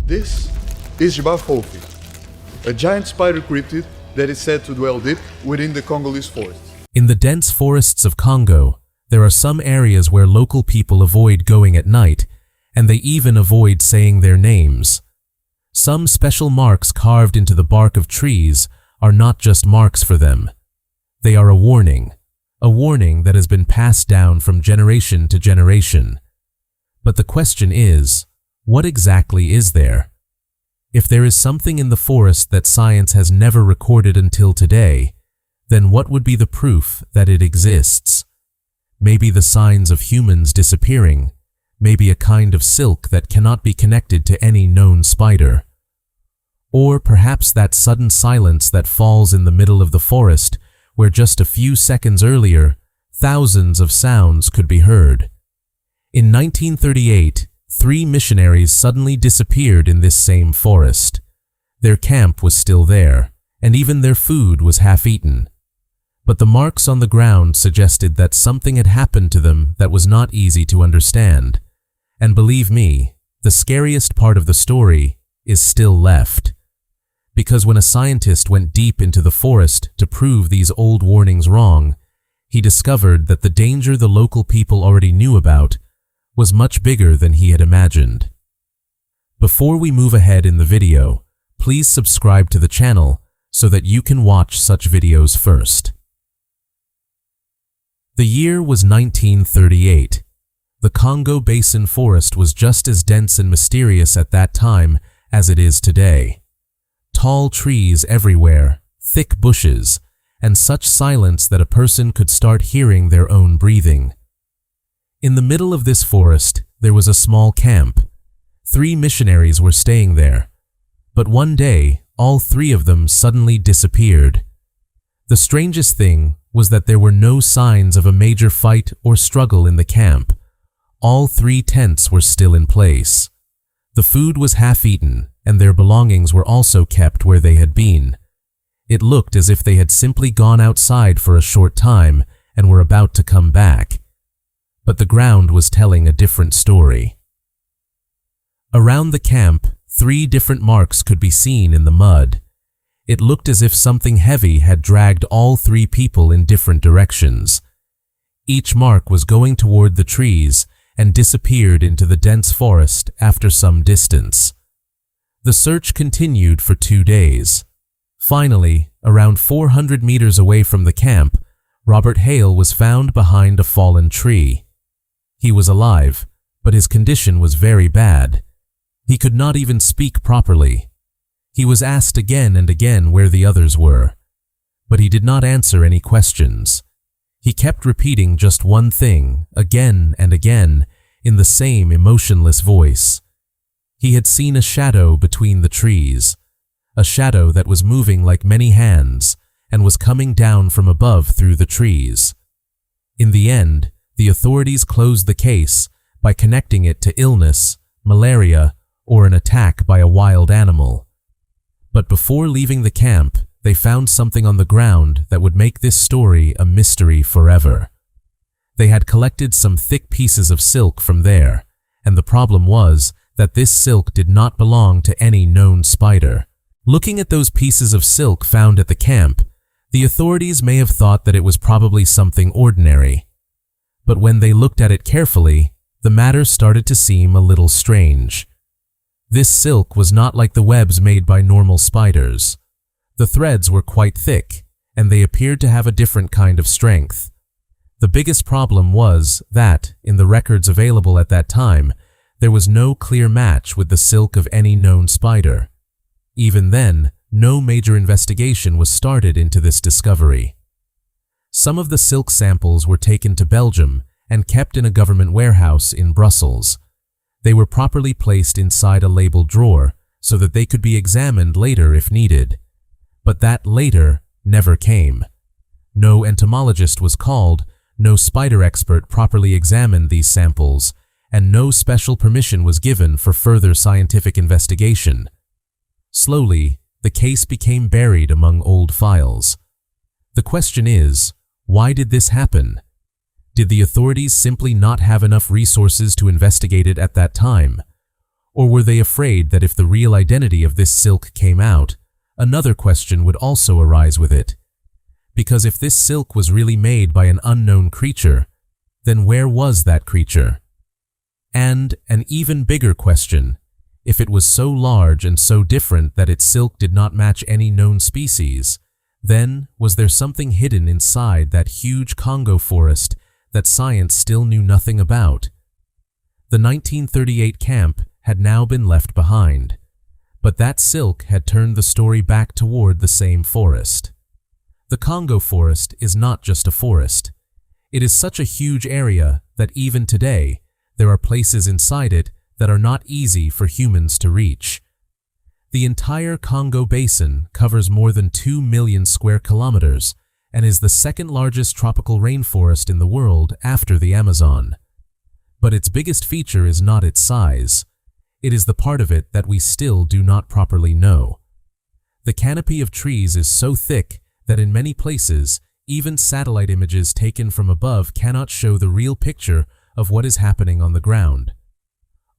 This is J'Ba Fofi, a giant spider cryptid that is said to dwell deep within the Congolese forest. In the dense forests of Congo, there are some areas where local people avoid going at night, and they even avoid saying their names. Some special marks carved into the bark of trees are not just marks for them. They are a warning that has been passed down from generation to generation. But the question is, what exactly is there? If there is something in the forest that science has never recorded until today, then what would be the proof that it exists? Maybe the signs of humans disappearing, maybe a kind of silk that cannot be connected to any known spider. Or perhaps that sudden silence that falls in the middle of the forest where just a few seconds earlier, thousands of sounds could be heard. In 1938, 3 missionaries suddenly disappeared in this same forest. Their camp was still there, and even their food was half-eaten. But the marks on the ground suggested that something had happened to them that was not easy to understand. And believe me, the scariest part of the story is still left. Because when a scientist went deep into the forest to prove these old warnings wrong, he discovered that the danger the local people already knew about was much bigger than he had imagined. Before we move ahead in the video, please subscribe to the channel so that you can watch such videos first. The year was 1938. The Congo Basin forest was just as dense and mysterious at that time as it is today. Tall trees everywhere, thick bushes, and such silence that a person could start hearing their own breathing. In the middle of this forest, there was a small camp. 3 missionaries were staying there. But one day, all 3 of them suddenly disappeared. The strangest thing was that there were no signs of a major fight or struggle in the camp. All 3 tents were still in place. The food was half-eaten, and their belongings were also kept where they had been. It looked as if they had simply gone outside for a short time and were about to come back. But the ground was telling a different story. Around the camp, 3 different marks could be seen in the mud. It looked as if something heavy had dragged all 3 people in different directions. Each mark was going toward the trees and disappeared into the dense forest after some distance. The search continued for 2 days. Finally, around 400 meters away from the camp, Robert Hale was found behind a fallen tree. He was alive, but his condition was very bad. He could not even speak properly. He was asked again and again where the others were, but he did not answer any questions. He kept repeating just one thing, again and again, in the same emotionless voice. He had seen a shadow between the trees, a shadow that was moving like many hands and was coming down from above through the trees. In the end, the authorities closed the case by connecting it to illness, malaria, or an attack by a wild animal. But before leaving the camp, they found something on the ground that would make this story a mystery forever. They had collected some thick pieces of silk from there, and the problem was that this silk did not belong to any known spider. Looking at those pieces of silk found at the camp, the authorities may have thought that it was probably something ordinary. But when they looked at it carefully, the matter started to seem a little strange. This silk was not like the webs made by normal spiders. The threads were quite thick, and they appeared to have a different kind of strength. The biggest problem was that, in the records available at that time, there was no clear match with the silk of any known spider. Even then, no major investigation was started into this discovery. Some of the silk samples were taken to Belgium and kept in a government warehouse in Brussels. They were properly placed inside a labeled drawer so that they could be examined later if needed. But that later never came. No entomologist was called, no spider expert properly examined these samples, and no special permission was given for further scientific investigation. Slowly, the case became buried among old files. The question is, why did this happen? Did the authorities simply not have enough resources to investigate it at that time? Or were they afraid that if the real identity of this silk came out, another question would also arise with it? Because if this silk was really made by an unknown creature, then where was that creature? And an even bigger question, if it was so large and so different that its silk did not match any known species, then was there something hidden inside that huge Congo forest that science still knew nothing about? The 1938 camp had now been left behind, but that silk had turned the story back toward the same forest. The Congo forest is not just a forest. It is such a huge area that even today, there are places inside it that are not easy for humans to reach. The entire Congo basin covers more than 2 million square kilometers and is the second largest tropical rainforest in the world after the Amazon. But its biggest feature is not its size. It is the part of it that we still do not properly know. The canopy of trees is so thick that in many places, even satellite images taken from above cannot show the real picture of what is happening on the ground.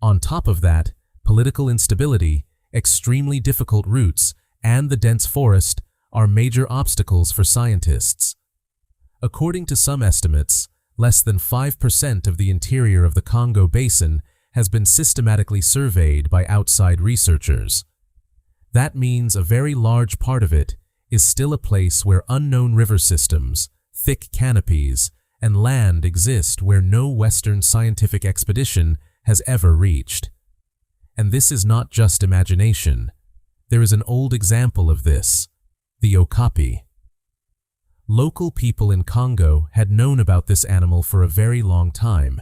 On top of that, political instability, extremely difficult routes, and the dense forest are major obstacles for scientists. According to some estimates, less than 5% of the interior of the Congo basin has been systematically surveyed by outside researchers. That means a very large part of it is still a place where unknown river systems, thick canopies, and land exist where no Western scientific expedition has ever reached. And this is not just imagination. There is an old example of this, the okapi. Local people in Congo had known about this animal for a very long time,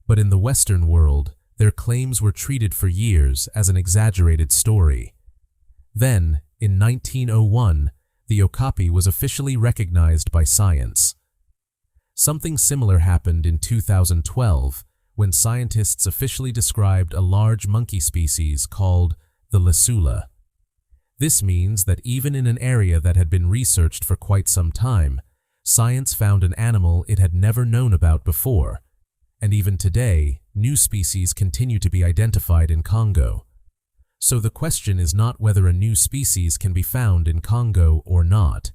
but in the Western world, their claims were treated for years as an exaggerated story. Then, in 1901, the okapi was officially recognized by science. Something similar happened in 2012 when scientists officially described a large monkey species called the lesula. This means that even in an area that had been researched for quite some time, science found an animal it had never known about before. And even today, new species continue to be identified in Congo. So the question is not whether a new species can be found in Congo or not.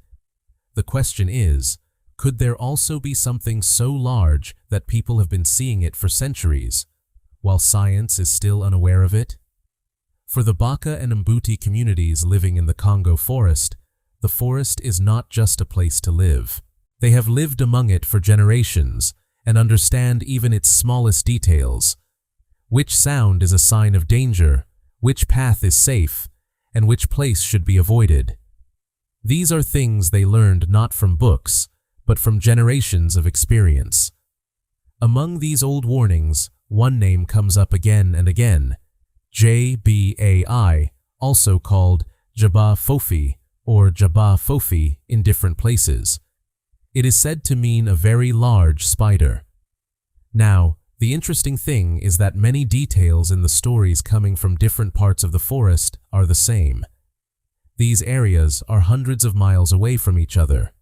The question is, could there also be something so large that people have been seeing it for centuries, while science is still unaware of it? For the Baka and Mbuti communities living in the Congo forest, the forest is not just a place to live. They have lived among it for generations and understand even its smallest details. Which sound is a sign of danger, which path is safe, and which place should be avoided. These are things they learned not from books, but from generations of experience. Among these old warnings, one name comes up again and again, Jbai, also called J'Ba Fofi or J'Ba Fofi in different places. It is said to mean a very large spider. Now, the interesting thing is that many details in the stories coming from different parts of the forest are the same. These areas are hundreds of miles away from each other.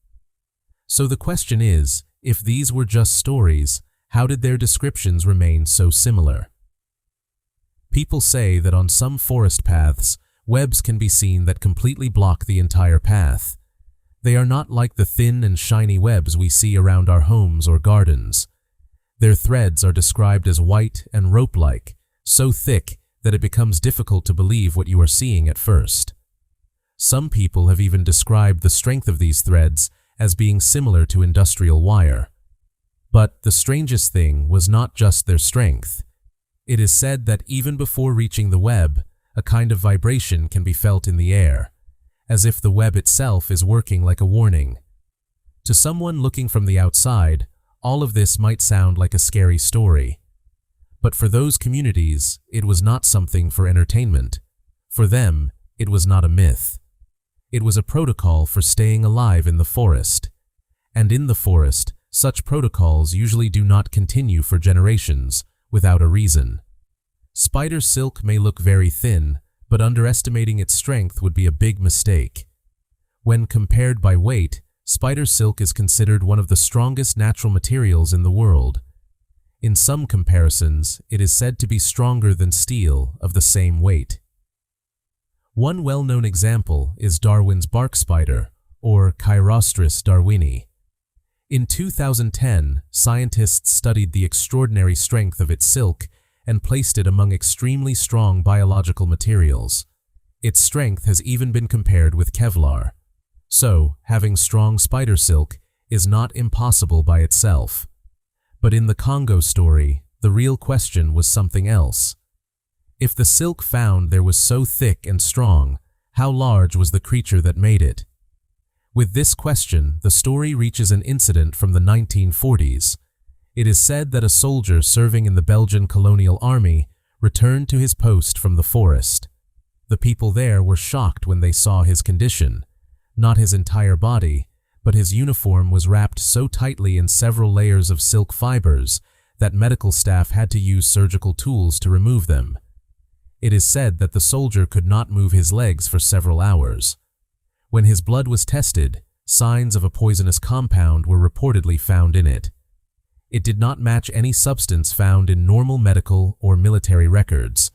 So the question is, if these were just stories, how did their descriptions remain so similar? People say that on some forest paths, webs can be seen that completely block the entire path. They are not like the thin and shiny webs we see around our homes or gardens. Their threads are described as white and rope-like, so thick that it becomes difficult to believe what you are seeing at first. Some people have even described the strength of these threads as being similar to industrial wire. But the strangest thing was not just their strength. It is said that even before reaching the web, a kind of vibration can be felt in the air, as if the web itself is working like a warning. To someone looking from the outside, all of this might sound like a scary story. But for those communities, it was not something for entertainment. For them, it was not a myth. It was a protocol for staying alive in the forest. And in the forest, such protocols usually do not continue for generations, without a reason. Spider silk may look very thin, but underestimating its strength would be a big mistake. When compared by weight, spider silk is considered one of the strongest natural materials in the world. In some comparisons, it is said to be stronger than steel of the same weight. One well-known example is Darwin's bark spider, or Chirostris darwini. In 2010, scientists studied the extraordinary strength of its silk and placed it among extremely strong biological materials. Its strength has even been compared with Kevlar. So, having strong spider silk is not impossible by itself. But in the Congo story, the real question was something else. If the silk found there was so thick and strong, how large was the creature that made it? With this question, the story reaches an incident from the 1940s. It is said that a soldier serving in the Belgian colonial army returned to his post from the forest. The people there were shocked when they saw his condition. Not his entire body, but his uniform was wrapped so tightly in several layers of silk fibers that medical staff had to use surgical tools to remove them. It is said that the soldier could not move his legs for several hours. When his blood was tested, signs of a poisonous compound were reportedly found in it. It did not match any substance found in normal medical or military records.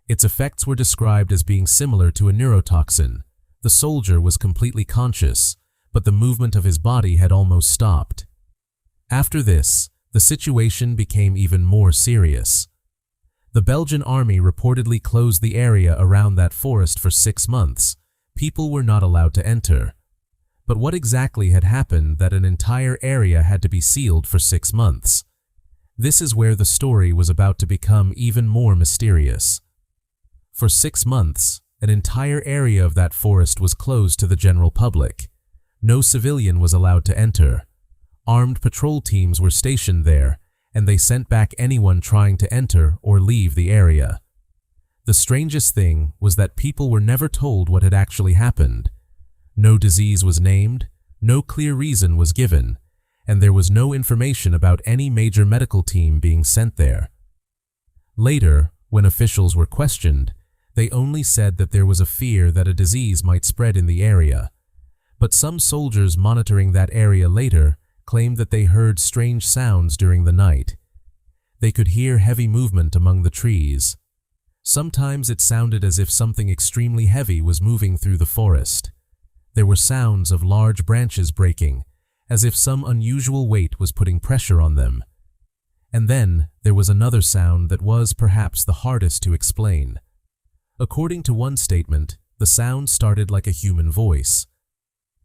Its effects were described as being similar to a neurotoxin. The soldier was completely conscious, but the movement of his body had almost stopped. After this, the situation became even more serious. The Belgian army reportedly closed the area around that forest for 6 months. People were not allowed to enter. But what exactly had happened that an entire area had to be sealed for 6 months? This is where the story was about to become even more mysterious. For 6 months, an entire area of that forest was closed to the general public. No civilian was allowed to enter. Armed patrol teams were stationed there, and they sent back anyone trying to enter or leave the area. The strangest thing was that people were never told what had actually happened. No disease was named, no clear reason was given, and there was no information about any major medical team being sent there. Later, when officials were questioned, they only said that there was a fear that a disease might spread in the area. But some soldiers monitoring that area later claimed that they heard strange sounds during the night. They could hear heavy movement among the trees. Sometimes it sounded as if something extremely heavy was moving through the forest. There were sounds of large branches breaking, as if some unusual weight was putting pressure on them. And then there was another sound that was perhaps the hardest to explain. According to one statement, the sound started like a human voice.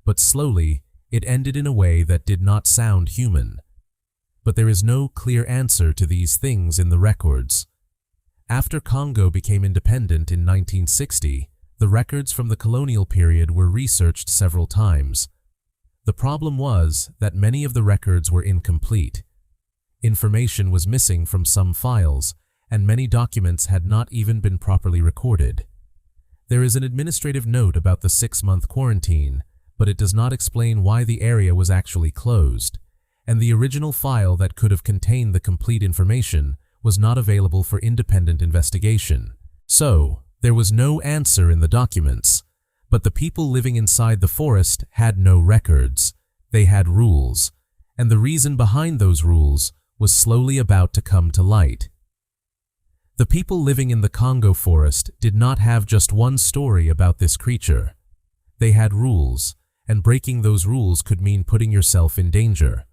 But slowly, it ended in a way that did not sound human. But there is no clear answer to these things in the records. After Congo became independent in 1960, the records from the colonial period were researched several times. The problem was that many of the records were incomplete. Information was missing from some files, and many documents had not even been properly recorded. There is an administrative note about the 6-month quarantine, but it does not explain why the area was actually closed, and the original file that could have contained the complete information was not available for independent investigation. So, there was no answer in the documents, but the people living inside the forest had no records. They had rules, and the reason behind those rules was slowly about to come to light. The people living in the Congo forest did not have just one story about this creature. They had rules, and breaking those rules could mean putting yourself in danger.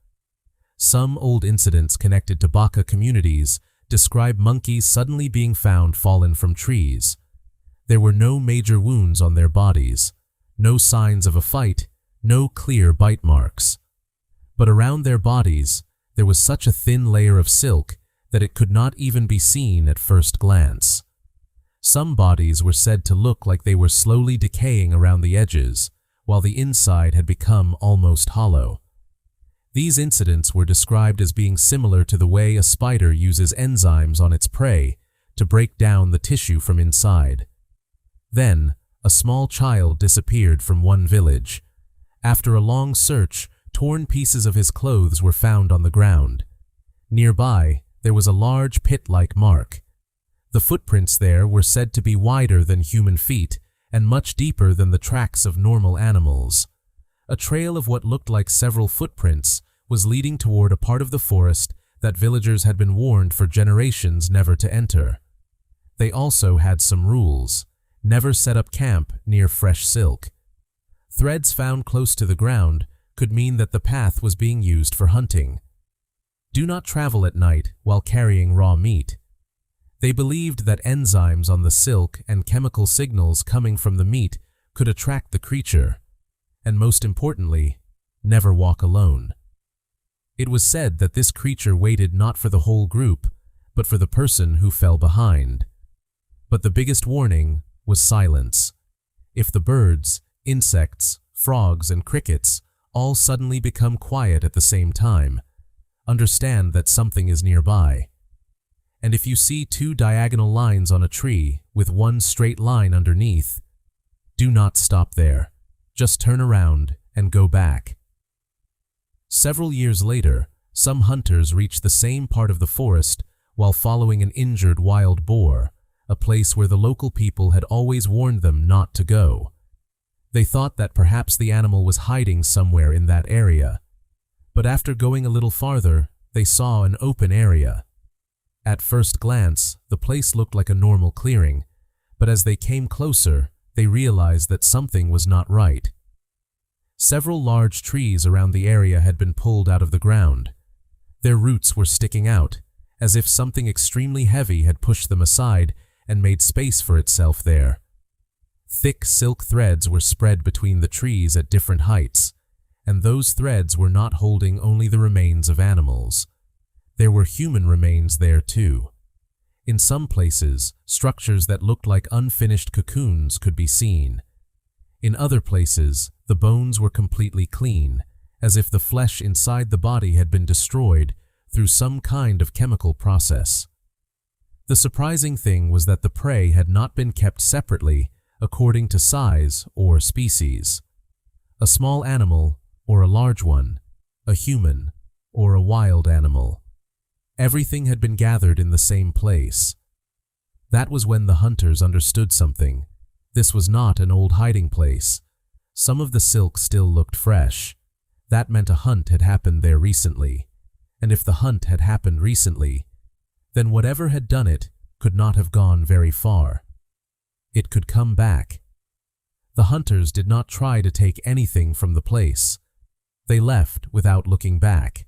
Some old incidents connected to Baka communities describe monkeys suddenly being found fallen from trees. There were no major wounds on their bodies, no signs of a fight, no clear bite marks. But around their bodies, there was such a thin layer of silk that it could not even be seen at first glance. Some bodies were said to look like they were slowly decaying around the edges, while the inside had become almost hollow. These incidents were described as being similar to the way a spider uses enzymes on its prey to break down the tissue from inside. Then, a small child disappeared from one village. After a long search, torn pieces of his clothes were found on the ground. Nearby, there was a large pit-like mark. The footprints there were said to be wider than human feet and much deeper than the tracks of normal animals. A trail of what looked like several footprints was leading toward a part of the forest that villagers had been warned for generations never to enter. They also had some rules. Never set up camp near fresh silk. Threads found close to the ground could mean that the path was being used for hunting. Do not travel at night while carrying raw meat. They believed that enzymes on the silk and chemical signals coming from the meat could attract the creature. And most importantly, never walk alone. It was said that this creature waited not for the whole group, but for the person who fell behind. But the biggest warning was silence. If the birds, insects, frogs, and crickets all suddenly become quiet at the same time, understand that something is nearby. And if you see two diagonal lines on a tree with one straight line underneath, do not stop there. Just turn around and go back. Several years later, some hunters reached the same part of the forest while following an injured wild boar, a place where the local people had always warned them not to go. They thought that perhaps the animal was hiding somewhere in that area. But after going a little farther, they saw an open area. At first glance, the place looked like a normal clearing, but as they came closer, they realized that something was not right. Several large trees around the area had been pulled out of the ground. Their roots were sticking out, as if something extremely heavy had pushed them aside and made space for itself there. Thick silk threads were spread between the trees at different heights, and those threads were not holding only the remains of animals. There were human remains there too. In some places, structures that looked like unfinished cocoons could be seen. In other places, the bones were completely clean, as if the flesh inside the body had been destroyed through some kind of chemical process. The surprising thing was that the prey had not been kept separately according to size or species. A small animal or a large one, a human or a wild animal. Everything had been gathered in the same place. That was when the hunters understood something. This was not an old hiding place. Some of the silk still looked fresh. That meant a hunt had happened there recently. And if the hunt had happened recently, then whatever had done it could not have gone very far. It could come back. The hunters did not try to take anything from the place. They left without looking back.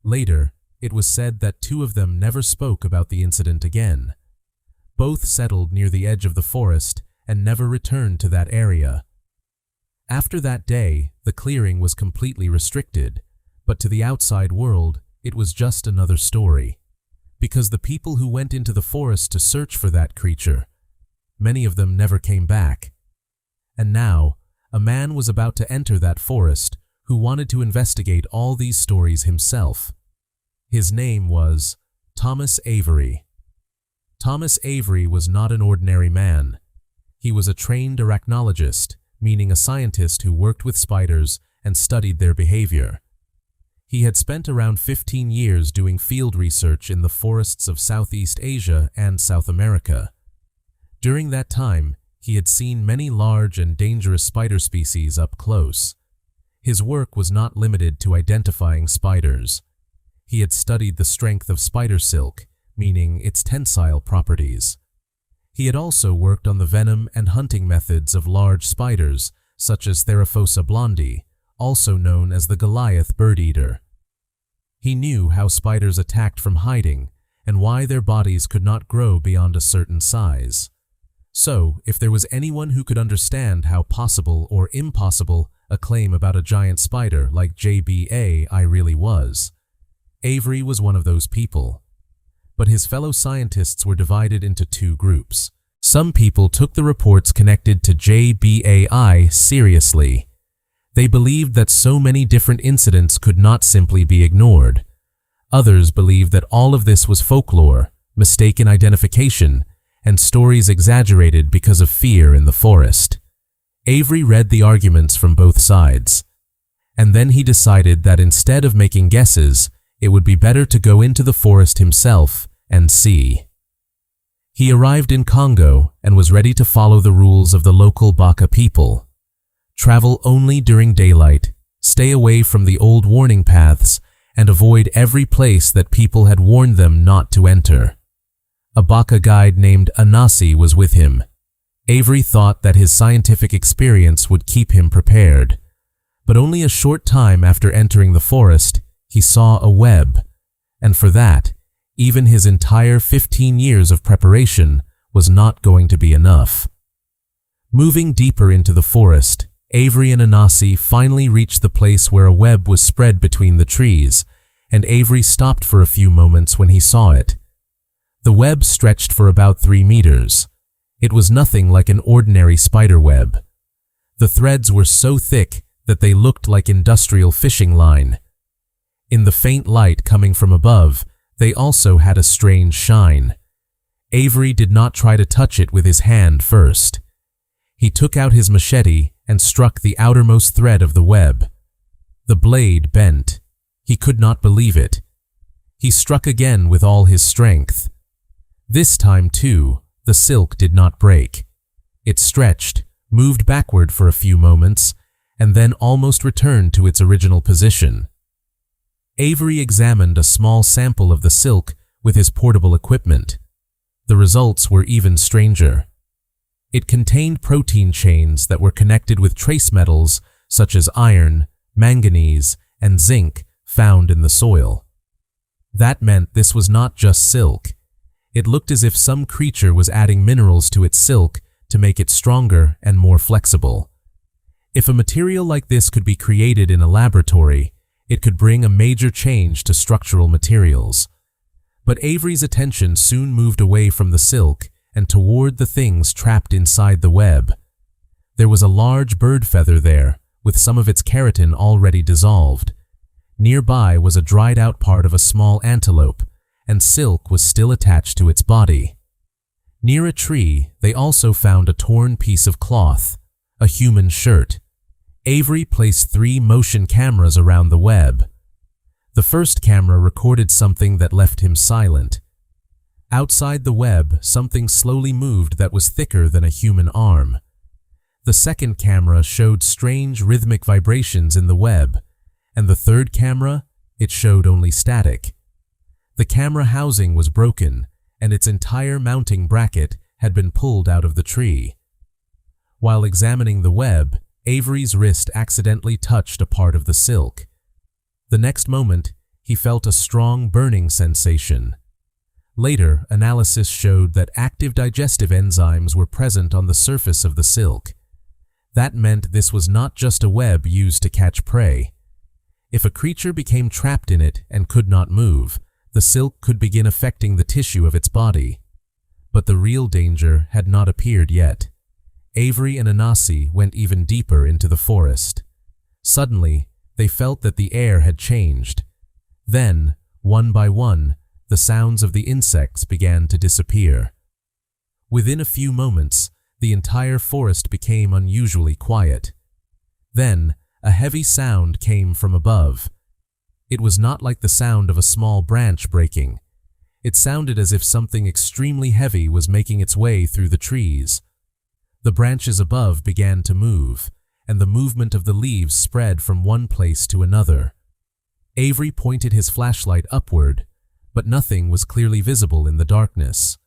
Later, it was said that two of them never spoke about the incident again. Both settled near the edge of the forest and never returned to that area. After that day, the clearing was completely restricted, but to the outside world, it was just another story. Because the people who went into the forest to search for that creature, many of them never came back. And now, a man was about to enter that forest who wanted to investigate all these stories himself. His name was Thomas Avery. Thomas Avery was not an ordinary man. He was a trained arachnologist, meaning a scientist who worked with spiders and studied their behavior. He had spent around 15 years doing field research in the forests of Southeast Asia and South America. During that time, he had seen many large and dangerous spider species up close. His work was not limited to identifying spiders. He had studied the strength of spider silk, meaning its tensile properties. He had also worked on the venom and hunting methods of large spiders, such as Theraphosa blondi, also known as the Goliath bird-eater. He knew how spiders attacked from hiding and why their bodies could not grow beyond a certain size. So, if there was anyone who could understand how possible or impossible a claim about a giant spider like Jbai really was, Avery was one of those people. But his fellow scientists were divided into two groups. Some people took the reports connected to Jbai seriously. They believed that so many different incidents could not simply be ignored. Others believed that all of this was folklore, mistaken identification, and stories exaggerated because of fear in the forest. Avery read the arguments from both sides. And then he decided that instead of making guesses, it would be better to go into the forest himself and see. He arrived in Congo and was ready to follow the rules of the local Baka people. Travel only during daylight, stay away from the old warning paths, and avoid every place that people had warned them not to enter. A Baka guide named Anasi was with him. Avery thought that his scientific experience would keep him prepared. But only a short time after entering the forest, he saw a web, and for that, even his entire 15 years of preparation was not going to be enough. Moving deeper into the forest, Avery and Anasi finally reached the place where a web was spread between the trees, and Avery stopped for a few moments when he saw it. The web stretched for about 3 meters. It was nothing like an ordinary spider web. The threads were so thick that they looked like industrial fishing line. In the faint light coming from above, they also had a strange shine. Avery did not try to touch it with his hand first. He took out his machete and struck the outermost thread of the web. The blade bent. He could not believe it. He struck again with all his strength. This time, too, the silk did not break. It stretched, moved backward for a few moments, and then almost returned to its original position. Avery examined a small sample of the silk with his portable equipment. The results were even stranger. It contained protein chains that were connected with trace metals such as iron, manganese, and zinc found in the soil. That meant this was not just silk. It looked as if some creature was adding minerals to its silk to make it stronger and more flexible. If a material like this could be created in a laboratory, it could bring a major change to structural materials. But Avery's attention soon moved away from the silk and toward the things trapped inside the web. There was a large bird feather there, with some of its keratin already dissolved. Nearby was a dried-out part of a small antelope, and silk was still attached to its body. Near a tree, they also found a torn piece of cloth, a human shirt. Avery placed 3 motion cameras around the web. The first camera recorded something that left him silent. Outside the web, something slowly moved that was thicker than a human arm. The second camera showed strange rhythmic vibrations in the web, and the third camera, it showed only static. The camera housing was broken, and its entire mounting bracket had been pulled out of the tree. While examining the web, Avery's wrist accidentally touched a part of the silk. The next moment, he felt a strong burning sensation. Later, analysis showed that active digestive enzymes were present on the surface of the silk. That meant this was not just a web used to catch prey. If a creature became trapped in it and could not move, the silk could begin affecting the tissue of its body. But the real danger had not appeared yet. Avery and Anasi went even deeper into the forest. Suddenly, they felt that the air had changed. Then, one by one, the sounds of the insects began to disappear. Within a few moments, the entire forest became unusually quiet. Then, a heavy sound came from above. It was not like the sound of a small branch breaking. It sounded as if something extremely heavy was making its way through the trees. The branches above began to move, and the movement of the leaves spread from one place to another. Avery pointed his flashlight upward, but nothing was clearly visible in the darkness.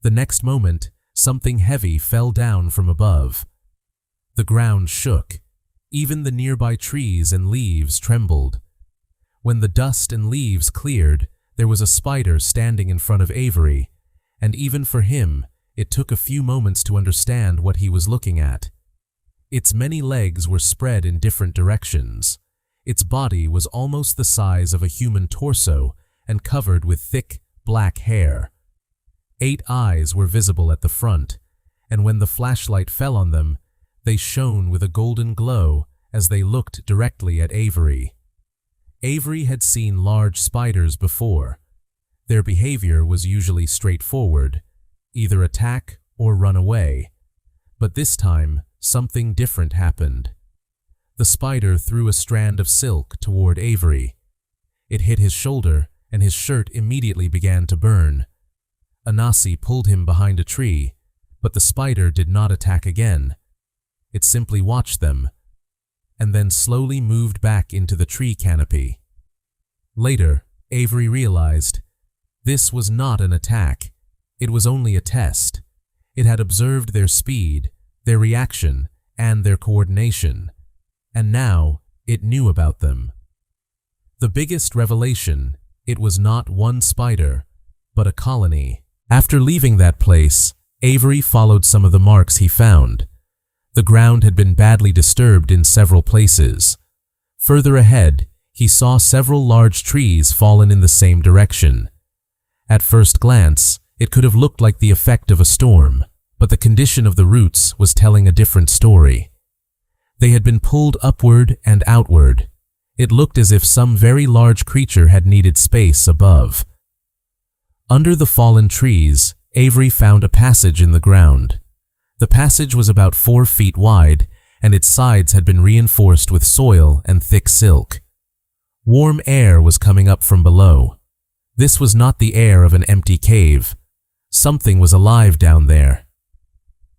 The next moment, something heavy fell down from above. The ground shook. Even the nearby trees and leaves trembled. When the dust and leaves cleared, there was a spider standing in front of Avery, and even for him, it took a few moments to understand what he was looking at. Its many legs were spread in different directions. Its body was almost the size of a human torso and covered with thick, black hair. 8 eyes were visible at the front, and when the flashlight fell on them, they shone with a golden glow as they looked directly at Avery. Avery had seen large spiders before. Their behavior was usually straightforward, either attack or run away. But this time, something different happened. The spider threw a strand of silk toward Avery. It hit his shoulder, and his shirt immediately began to burn. Anasi pulled him behind a tree, but the spider did not attack again. It simply watched them, and then slowly moved back into the tree canopy. Later, Avery realized this was not an attack. It was only a test. It had observed their speed, their reaction, and their coordination, and now it knew about them. The biggest revelation, it was not one spider, but a colony. After leaving that place, Avery followed some of the marks he found. The ground had been badly disturbed in several places. Further ahead, he saw several large trees fallen in the same direction. At first glance, it could have looked like the effect of a storm, but the condition of the roots was telling a different story. They had been pulled upward and outward. It looked as if some very large creature had needed space above. Under the fallen trees, Avery found a passage in the ground. The passage was about 4 feet wide, and its sides had been reinforced with soil and thick silk. Warm air was coming up from below. This was not the air of an empty cave. Something was alive down there.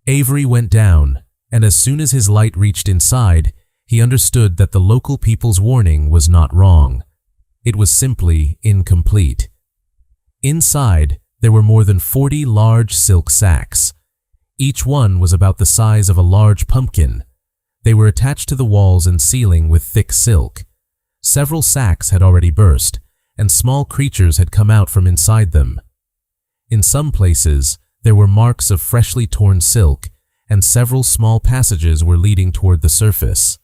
Avery went down, and as soon as his light reached inside, he understood that the local people's warning was not wrong. It was simply incomplete. Inside, there were more than 40 large silk sacks. Each one was about the size of a large pumpkin. They were attached to the walls and ceiling with thick silk. Several sacks had already burst, and small creatures had come out from inside them. In some places, there were marks of freshly torn silk, and several small passages were leading toward the surface.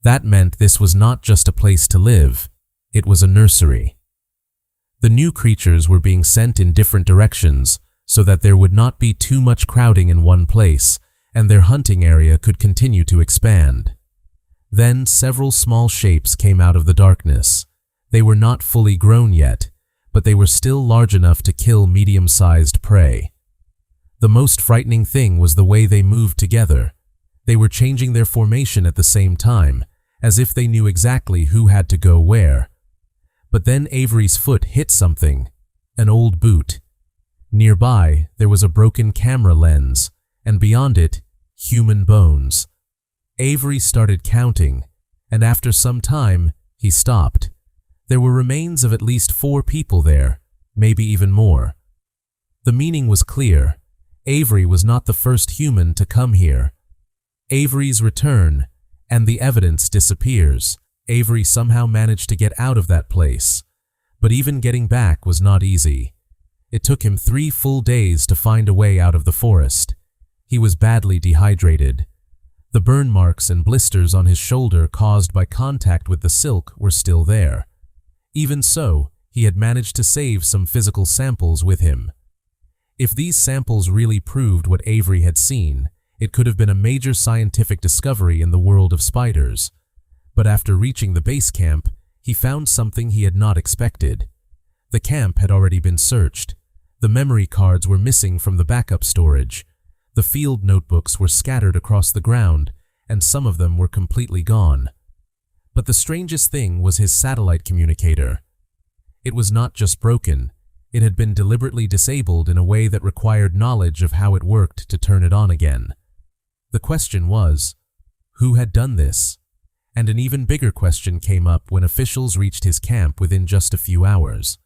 That meant this was not just a place to live, it was a nursery. The new creatures were being sent in different directions so that there would not be too much crowding in one place, and their hunting area could continue to expand. Then several small shapes came out of the darkness. They were not fully grown yet, but they were still large enough to kill medium-sized prey. The most frightening thing was the way they moved together. They were changing their formation at the same time, as if they knew exactly who had to go where. But then Avery's foot hit something, an old boot. Nearby, there was a broken camera lens, and beyond it, human bones. Avery started counting, and after some time, he stopped. There were remains of at least 4 people there, maybe even more. The meaning was clear. Avery was not the first human to come here. Avery's return, and the evidence disappears. Avery somehow managed to get out of that place, but even getting back was not easy. It took him 3 full days to find a way out of the forest. He was badly dehydrated. The burn marks and blisters on his shoulder caused by contact with the silk were still there. Even so, he had managed to save some physical samples with him. If these samples really proved what Avery had seen, it could have been a major scientific discovery in the world of spiders. But after reaching the base camp, he found something he had not expected. The camp had already been searched. The memory cards were missing from the backup storage. The field notebooks were scattered across the ground, and some of them were completely gone. But the strangest thing was his satellite communicator. It was not just broken. It had been deliberately disabled in a way that required knowledge of how it worked to turn it on again. The question was, who had done this? And an even bigger question came up when officials reached his camp within just a few hours.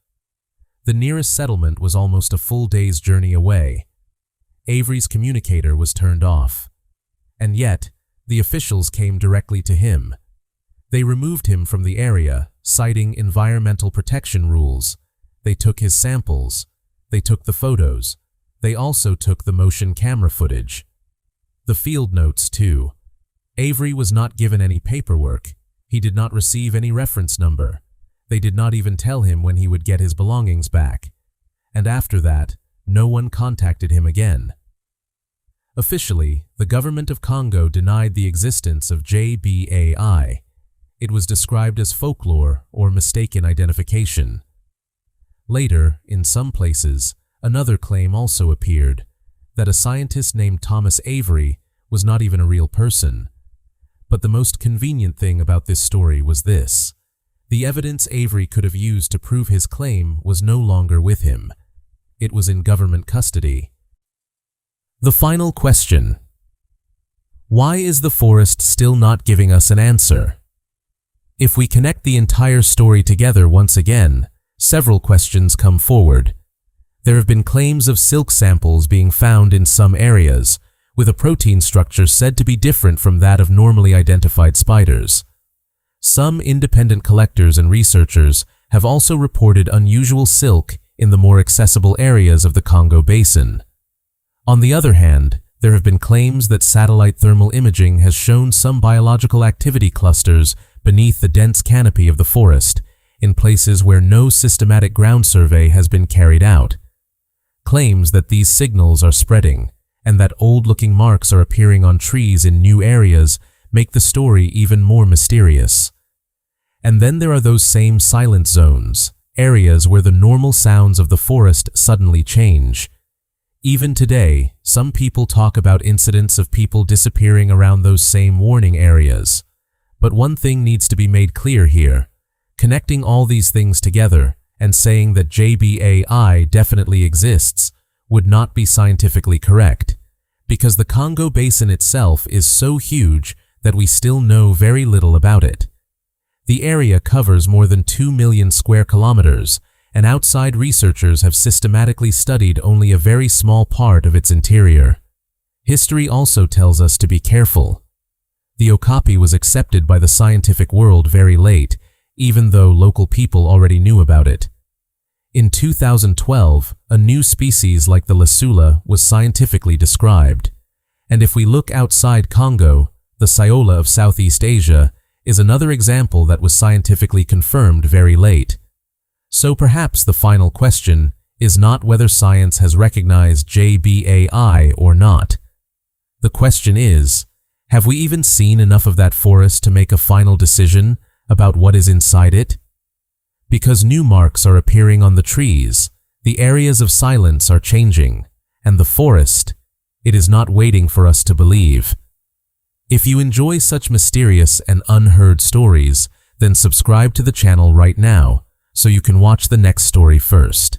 The nearest settlement was almost a full day's journey away. Avery's communicator was turned off. And yet, the officials came directly to him. They removed him from the area, citing environmental protection rules. They took his samples. They took the photos. They also took the motion camera footage. The field notes, too. Avery was not given any paperwork. He did not receive any reference number. They did not even tell him when he would get his belongings back. And after that, no one contacted him again. Officially, the government of Congo denied the existence of Jbai. It was described as folklore or mistaken identification. Later, in some places, another claim also appeared, that a scientist named Thomas Avery was not even a real person. But the most convenient thing about this story was this. The evidence Avery could have used to prove his claim was no longer with him. It was in government custody. The final question. Why is the forest still not giving us an answer? If we connect the entire story together once again, several questions come forward. There have been claims of silk samples being found in some areas, with a protein structure said to be different from that of normally identified spiders. Some independent collectors and researchers have also reported unusual silk in the more accessible areas of the Congo Basin. On the other hand, there have been claims that satellite thermal imaging has shown some biological activity clusters beneath the dense canopy of the forest, in places where no systematic ground survey has been carried out. Claims that these signals are spreading, and that old-looking marks are appearing on trees in new areas make the story even more mysterious. And then there are those same silent zones, areas where the normal sounds of the forest suddenly change. Even today, some people talk about incidents of people disappearing around those same warning areas. But one thing needs to be made clear here. Connecting all these things together and saying that Jbai definitely exists would not be scientifically correct, because the Congo Basin itself is so huge that we still know very little about it. The area covers more than 2 million square kilometers, and outside researchers have systematically studied only a very small part of its interior. History also tells us to be careful. The okapi was accepted by the scientific world very late, even though local people already knew about it. In 2012, a new species like the lasula was scientifically described. And if we look outside Congo, the saola of Southeast Asia is another example that was scientifically confirmed very late. So perhaps the final question is not whether science has recognized Jbai or not. The question is, have we even seen enough of that forest to make a final decision about what is inside it? Because new marks are appearing on the trees, the areas of silence are changing, and the forest, it is not waiting for us to believe. If you enjoy such mysterious and unheard stories, then subscribe to the channel right now so you can watch the next story first.